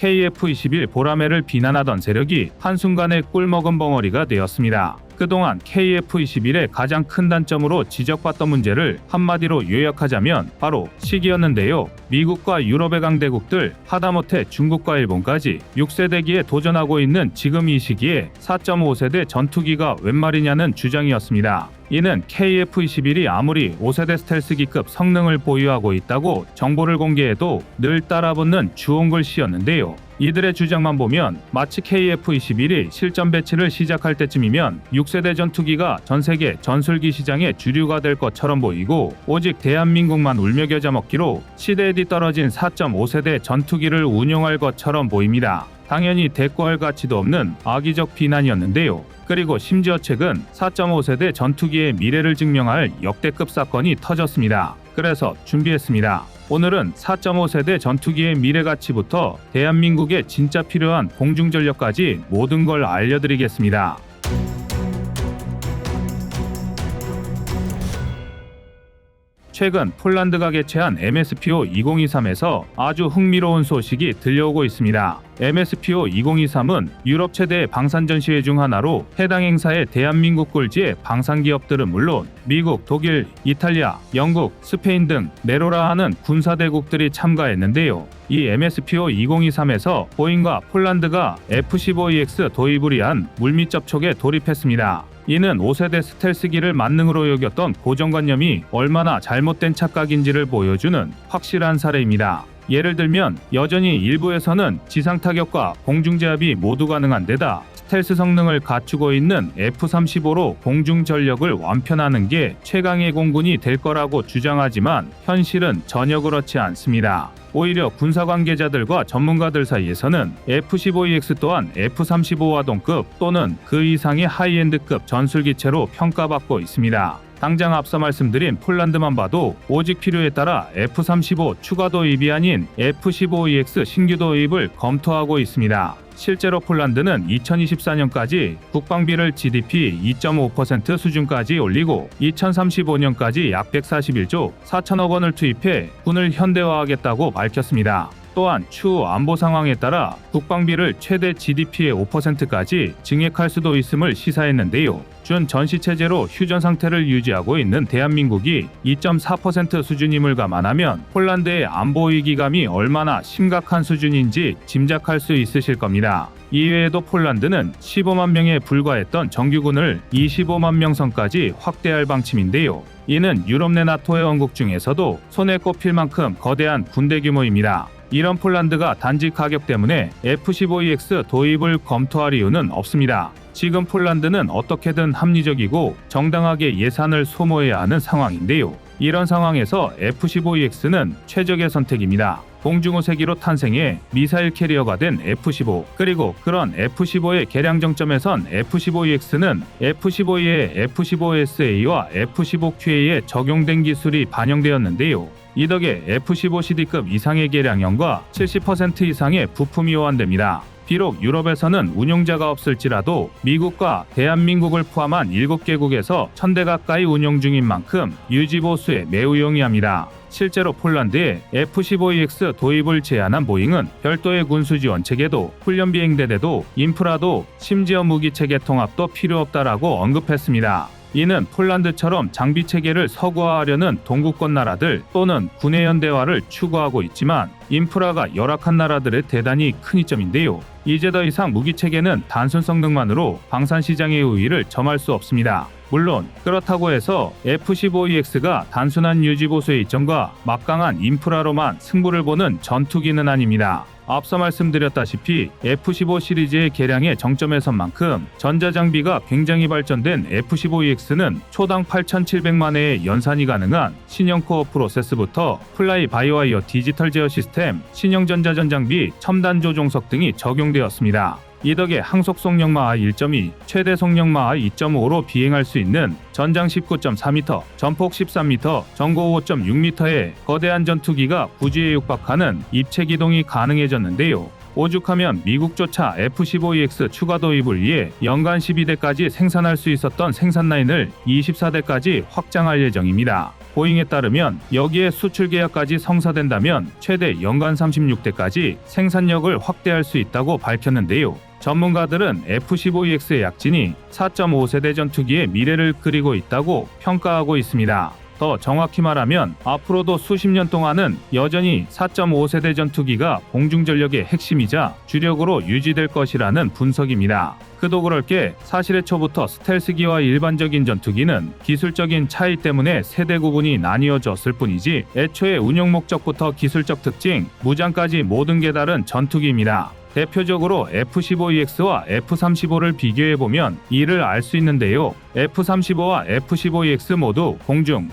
KF-21 보라매를 비난하던 세력이 한순간에 꿀먹은 벙어리가 되었습니다. 그동안 KF-21의 가장 큰 단점으로 지적받던 문제를 한마디로 요약하자면 바로 시기였는데요. 미국과 유럽의 강대국들, 하다못해 중국과 일본까지 6세대기에 도전하고 있는 지금 이 시기에 4.5세대 전투기가 웬 말이냐는 주장이었습니다. 이는 KF-21이 아무리 5세대 스텔스기급 성능을 보유하고 있다고 정보를 공개해도 늘 따라붙는 주홍글씨였는데요. 이들의 주장만 보면 마치 KF-21이 실전 배치를 시작할 때쯤이면 6세대 전투기가 전세계 전술기 시장의 주류가 될 것처럼 보이고 오직 대한민국만 울며 겨자 먹기로 시대에 뒤떨어진 4.5세대 전투기를 운용할 것처럼 보입니다. 당연히 대꾸할 가치도 없는 악의적 비난이었는데요. 그리고 심지어 최근 4.5세대 전투기의 미래를 증명할 역대급 사건이 터졌습니다. 그래서 준비했습니다. 오늘은 4.5세대 전투기의 미래 가치부터 대한민국에 진짜 필요한 공중전력까지 모든 걸 알려드리겠습니다. 최근 폴란드가 개최한 MSPO 2023에서 아주 흥미로운 소식이 들려오고 있습니다. MSPO 2023은 유럽 최대 방산 전시회 중 하나로 해당 행사에 대한민국 꼴지의 방산 기업들은 물론 미국, 독일, 이탈리아, 영국, 스페인 등 내로라 하는 군사 대국들이 참가했는데요. 이 MSPO 2023에서 보잉과 폴란드가 F-15EX 도입을 위한 물밑 접촉에 돌입했습니다. 이는 5세대 스텔스기를 만능으로 여겼던 고정관념이 얼마나 잘못된 착각인지를 보여주는 확실한 사례입니다. 예를 들면 여전히 일부에서는 지상타격과 공중제압이 모두 가능한 데다 스텔스 성능을 갖추고 있는 F-35로 공중전력을 완편하는 게 최강의 공군이 될 거라고 주장하지만 현실은 전혀 그렇지 않습니다. 오히려 군사 관계자들과 전문가들 사이에서는 F-15EX 또한 F-35와 동급 또는 그 이상의 하이엔드급 전술기체로 평가받고 있습니다. 당장 앞서 말씀드린 폴란드만 봐도 오직 필요에 따라 F-35 추가 도입이 아닌 F-15EX 신규 도입을 검토하고 있습니다. 실제로 폴란드는 2024년까지 국방비를 GDP 2.5% 수준까지 올리고 2035년까지 약 141조 4천억 원을 투입해 군을 현대화하겠다고 밝혔습니다. 또한 추후 안보 상황에 따라 국방비를 최대 GDP의 5%까지 증액할 수도 있음을 시사했는데요. 준 전시체제로 휴전 상태를 유지하고 있는 대한민국이 2.4% 수준임을 감안하면 폴란드의 안보 위기감이 얼마나 심각한 수준인지 짐작할 수 있으실 겁니다. 이외에도 폴란드는 15만 명에 불과했던 정규군을 25만 명 선까지 확대할 방침인데요. 이는 유럽 내 나토 회원국 중에서도 손에 꼽힐 만큼 거대한 군대 규모입니다. 이런 폴란드가 단지 가격 때문에 F-15EX 도입을 검토할 이유는 없습니다. 지금 폴란드는 어떻게든 합리적이고 정당하게 예산을 소모해야 하는 상황인데요. 이런 상황에서 F-15EX는 최적의 선택입니다. 공중호세기로 탄생해 미사일 캐리어가 된 F-15 그리고 그런 F-15의 개량 정점에선 F-15EX는 F-15E의 F-15SA와 F-15QA에 적용된 기술이 반영되었는데요. 이 덕에 F-15CD급 이상의 개량형과 70% 이상의 부품이 호환됩니다. 비록 유럽에서는 운용자가 없을지라도 미국과 대한민국을 포함한 7개국에서 1000대 가까이 운용 중인 만큼 유지보수에 매우 용이합니다. 실제로 폴란드에 F-15EX 도입을 제안한 보잉은 별도의 군수지원 체계도 훈련 비행대대도 인프라도 심지어 무기체계 통합도 필요 없다라고 언급했습니다. 이는 폴란드처럼 장비 체계를 서구화하려는 동구권 나라들 또는 군의 현대화를 추구하고 있지만 인프라가 열악한 나라들의 대단히 큰 이점인데요. 이제 더 이상 무기 체계는 단순 성능만으로 방산 시장의 우위를 점할 수 없습니다. 물론 그렇다고 해서 F-15EX가 단순한 유지 보수의 이점과 막강한 인프라로만 승부를 보는 전투기는 아닙니다. 앞서 말씀드렸다시피 F-15 시리즈의 개량의 정점에 선 만큼 전자장비가 굉장히 발전된 F-15EX는 초당 8,700만 회의 연산이 가능한 신형 코어 프로세스부터 플라이 바이와이어 디지털 제어 시스템, 신형 전자전장비, 첨단 조종석 등이 적용되었습니다. 이 덕에 항속 속력 마하 1.2, 최대 속력 마하 2.5로 비행할 수 있는 전장 19.4m, 전폭 13m, 전고 5.6m의 거대한 전투기가 부지에 육박하는 입체 기동이 가능해졌는데요. 오죽하면 미국조차 F-15EX 추가 도입을 위해 연간 12대까지 생산할 수 있었던 생산 라인을 24대까지 확장할 예정입니다. 보잉에 따르면 여기에 수출 계약까지 성사된다면 최대 연간 36대까지 생산력을 확대할 수 있다고 밝혔는데요. 전문가들은 F-15EX의 약진이 4.5세대 전투기의 미래를 그리고 있다고 평가하고 있습니다. 더 정확히 말하면 앞으로도 수십 년 동안은 여전히 4.5세대 전투기가 공중전력의 핵심이자 주력으로 유지될 것이라는 분석입니다. 그도 그럴 게 사실 애초부터 스텔스기와 일반적인 전투기는 기술적인 차이 때문에 세대 구분이 나뉘어졌을 뿐이지 애초에 운용 목적부터 기술적 특징, 무장까지 모든 게 다른 전투기입니다. 대표적으로 F-15EX와 F-35를 비교해보면 이를 알 수 있는데요. F-35와 F-15EX 모두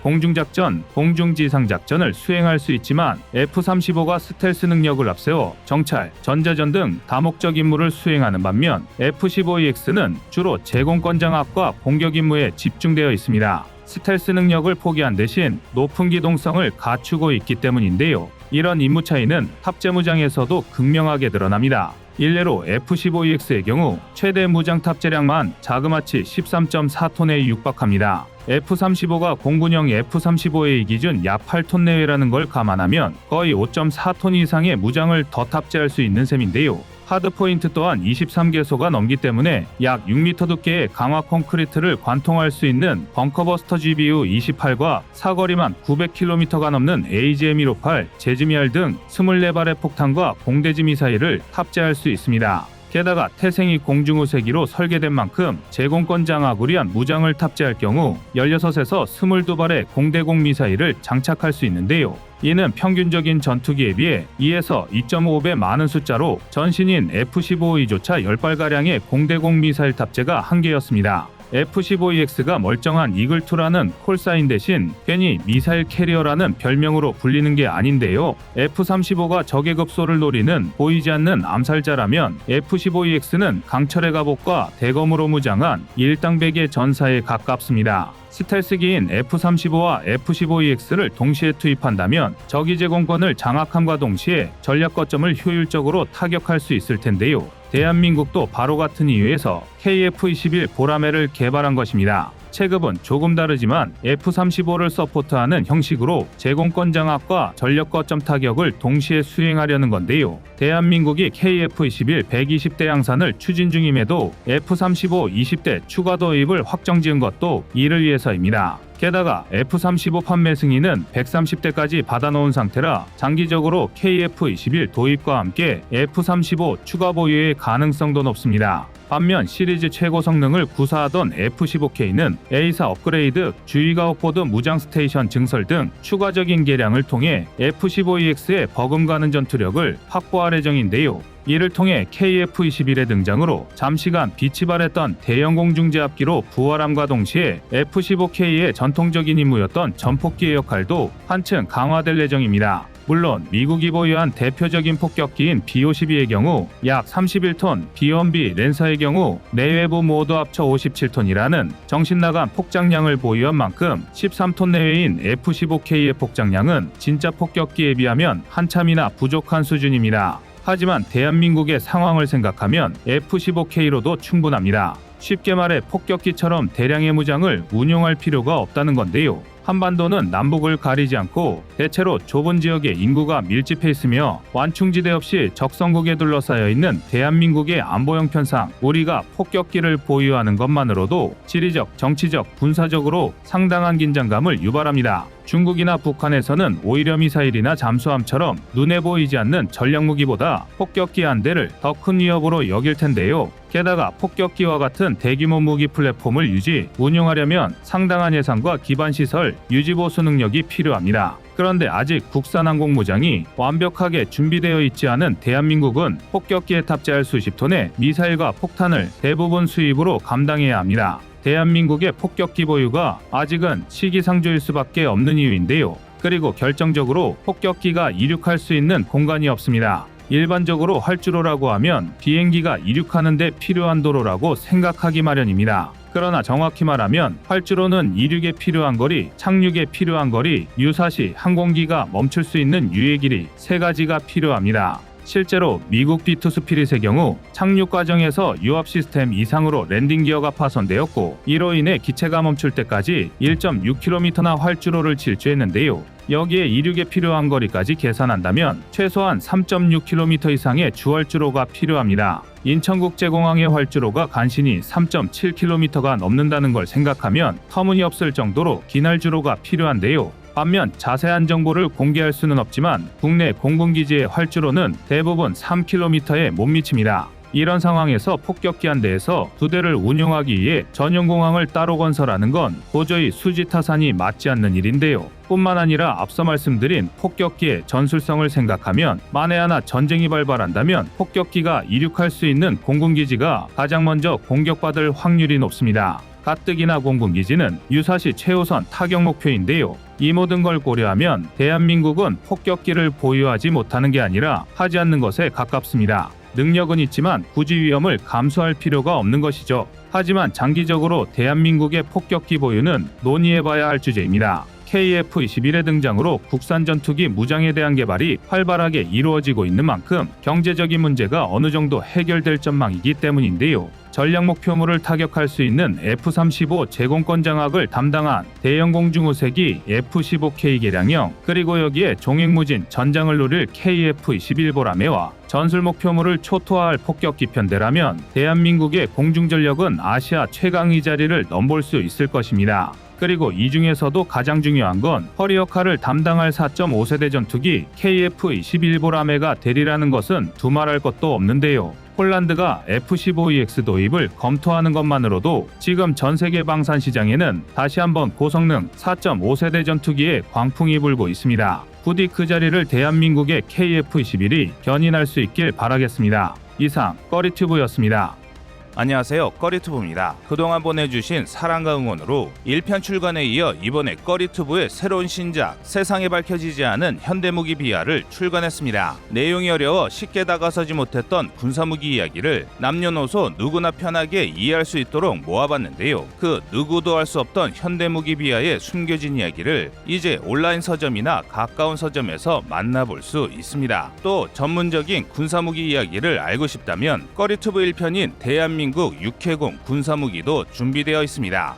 공중작전, 공중지상작전을 수행할 수 있지만 F-35가 스텔스 능력을 앞세워 정찰, 전자전 등 다목적 임무를 수행하는 반면 F-15EX는 주로 제공권 장악과 공격 임무에 집중되어 있습니다. 스텔스 능력을 포기한 대신 높은 기동성을 갖추고 있기 때문인데요. 이런 임무 차이는 탑재 무장에서도 극명하게 드러납니다. 일례로 F-15EX의 경우 최대 무장 탑재량만 자그마치 13.4톤에 육박합니다. F-35가 공군형 F-35A 기준 약 8톤 내외라는 걸 감안하면 거의 5.4톤 이상의 무장을 더 탑재할 수 있는 셈인데요. 하드포인트 또한 23개소가 넘기 때문에 약 6m 두께의 강화 콘크리트를 관통할 수 있는 벙커버스터 GBU-28과 사거리만 900km가 넘는 AGM-158, 제즈미알 등 24발의 폭탄과 공대지 미사일을 탑재할 수 있습니다. 게다가 태생이 공중우세기로 설계된 만큼 제공권 장악을 위한 무장을 탑재할 경우 16에서 22발의 공대공 미사일을 장착할 수 있는데요. 이는 평균적인 전투기에 비해 2에서 2.5배 많은 숫자로 전신인 F-15E조차 10발가량의 공대공 미사일 탑재가 한계였습니다. F-15EX가 멀쩡한 이글2라는 콜사인 대신 괜히 미사일 캐리어라는 별명으로 불리는 게 아닌데요. F-35가 적의 급소를 노리는 보이지 않는 암살자라면 F-15EX는 강철의 갑옷과 대검으로 무장한 일당백의 전사에 가깝습니다. 스텔스기인 F-35와 F-15EX를 동시에 투입한다면 적의 제공권을 장악함과 동시에 전략 거점을 효율적으로 타격할 수 있을 텐데요. 대한민국도 바로 같은 이유에서 KF-21 보라매를 개발한 것입니다. 체급은 조금 다르지만 F-35를 서포트하는 형식으로 제공권 장악과 전력 거점 타격을 동시에 수행하려는 건데요. 대한민국이 KF-21 120대 양산을 추진 중임에도 F-35 20대 추가 도입을 확정지은 것도 이를 위해서입니다. 게다가 F-35 판매 승인은 130대까지 받아놓은 상태라 장기적으로 KF-21 도입과 함께 F-35 추가 보유의 가능성도 높습니다. 반면 시리즈 최고 성능을 구사하던 F-15K는 A사 업그레이드, 주의가옥보드 무장 스테이션 증설 등 추가적인 개량을 통해 F-15EX의 버금가는 전투력을 확보할 예정인데요. 이를 통해 KF-21의 등장으로 잠시간 빛이 발했던 대형 공중제압기로 부활함과 동시에 F-15K의 전통적인 임무였던 전폭기의 역할도 한층 강화될 예정입니다. 물론 미국이 보유한 대표적인 폭격기인 B-52의 경우 약 31톤, B-1B 랜서의 경우 내외부 모두 합쳐 57톤이라는 정신나간 폭장량을 보유한 만큼 13톤 내외인 F-15K의 폭장량은 진짜 폭격기에 비하면 한참이나 부족한 수준입니다. 하지만 대한민국의 상황을 생각하면 F-15K로도 충분합니다. 쉽게 말해 폭격기처럼 대량의 무장을 운용할 필요가 없다는 건데요. 한반도는 남북을 가리지 않고 대체로 좁은 지역에 인구가 밀집해 있으며 완충지대 없이 적성국에 둘러싸여 있는 대한민국의 안보 형편상 우리가 폭격기를 보유하는 것만으로도 지리적, 정치적, 군사적으로 상당한 긴장감을 유발합니다. 중국이나 북한에서는 오히려 미사일이나 잠수함처럼 눈에 보이지 않는 전략무기보다 폭격기 한 대를 더 큰 위협으로 여길 텐데요. 게다가 폭격기와 같은 대규모 무기 플랫폼을 운용하려면 상당한 예산과 기반 시설, 유지보수 능력이 필요합니다. 그런데 아직 국산 항공무장이 완벽하게 준비되어 있지 않은 대한민국은 폭격기에 탑재할 수십 톤의 미사일과 폭탄을 대부분 수입으로 감당해야 합니다. 대한민국의 폭격기 보유가 아직은 시기상조일 수밖에 없는 이유인데요. 그리고 결정적으로 폭격기가 이륙할 수 있는 공간이 없습니다. 일반적으로 활주로라고 하면 비행기가 이륙하는 데 필요한 도로라고 생각하기 마련입니다. 그러나 정확히 말하면 활주로는 이륙에 필요한 거리, 착륙에 필요한 거리, 유사시 항공기가 멈출 수 있는 유예 길이 세 가지가 필요합니다. 실제로 미국 B2 스피릿의 경우 착륙 과정에서 유압 시스템 이상으로 랜딩 기어가 파손되었고, 이로 인해 기체가 멈출 때까지 1.6km나 활주로를 질주했는데요. 여기에 이륙에 필요한 거리까지 계산한다면 최소한 3.6km 이상의 주활주로가 필요합니다. 인천국제공항의 활주로가 간신히 3.7km가 넘는다는 걸 생각하면 터무니없을 정도로 긴 활주로가 필요한데요. 반면 자세한 정보를 공개할 수는 없지만 국내 공군기지의 활주로는 대부분 3km에 못 미칩니다. 이런 상황에서 폭격기 한 대에서 두 대를 운용하기 위해 전용 공항을 따로 건설하는 건 도저히 수지타산이 맞지 않는 일인데요. 뿐만 아니라 앞서 말씀드린 폭격기의 전술성을 생각하면 만에 하나 전쟁이 발발한다면 폭격기가 이륙할 수 있는 공군기지가 가장 먼저 공격받을 확률이 높습니다. 가뜩이나 공군기지는 유사시 최우선 타격 목표인데요. 이 모든 걸 고려하면 대한민국은 폭격기를 보유하지 못하는 게 아니라 하지 않는 것에 가깝습니다. 능력은 있지만 굳이 위험을 감수할 필요가 없는 것이죠. 하지만 장기적으로 대한민국의 폭격기 보유는 논의해봐야 할 주제입니다. KF-21의 등장으로 국산 전투기 무장에 대한 개발이 활발하게 이루어지고 있는 만큼 경제적인 문제가 어느 정도 해결될 전망이기 때문인데요. 전략 목표물을 타격할 수 있는 F-35 제공권 장악을 담당한 대형 공중우색이 F-15K 개량형, 그리고 여기에 종횡무진 전장을 노릴 KF-21 보라매와 전술 목표물을 초토화할 폭격기 편대라면 대한민국의 공중전력은 아시아 최강의 자리를 넘볼 수 있을 것입니다. 그리고 이 중에서도 가장 중요한 건 허리 역할을 담당할 4.5세대 전투기 KF-21 보라매가 되리라는 것은 두말할 것도 없는데요. 폴란드가 F-15EX 도입을 검토하는 것만으로도 지금 전 세계 방산 시장에는 다시 한번 고성능 4.5세대 전투기에 광풍이 불고 있습니다. 부디 그 자리를 대한민국의 KF-21이 견인할 수 있길 바라겠습니다. 이상 꺼리튜브였습니다. 안녕하세요, 꺼리튜브입니다. 그동안 보내주신 사랑과 응원으로 1편 출간에 이어 이번에 꺼리튜브의 새로운 신작 세상에 밝혀지지 않은 현대무기 비하를 출간했습니다. 내용이 어려워 쉽게 다가서지 못했던 군사무기 이야기를 남녀노소 누구나 편하게 이해할 수 있도록 모아봤는데요. 그 누구도 알 수 없던 현대무기 비하의 숨겨진 이야기를 이제 온라인 서점이나 가까운 서점에서 만나볼 수 있습니다. 또 전문적인 군사무기 이야기를 알고 싶다면 꺼리튜브 1편인 대한민국 육해공 군사무기도 준비되어 있습니다.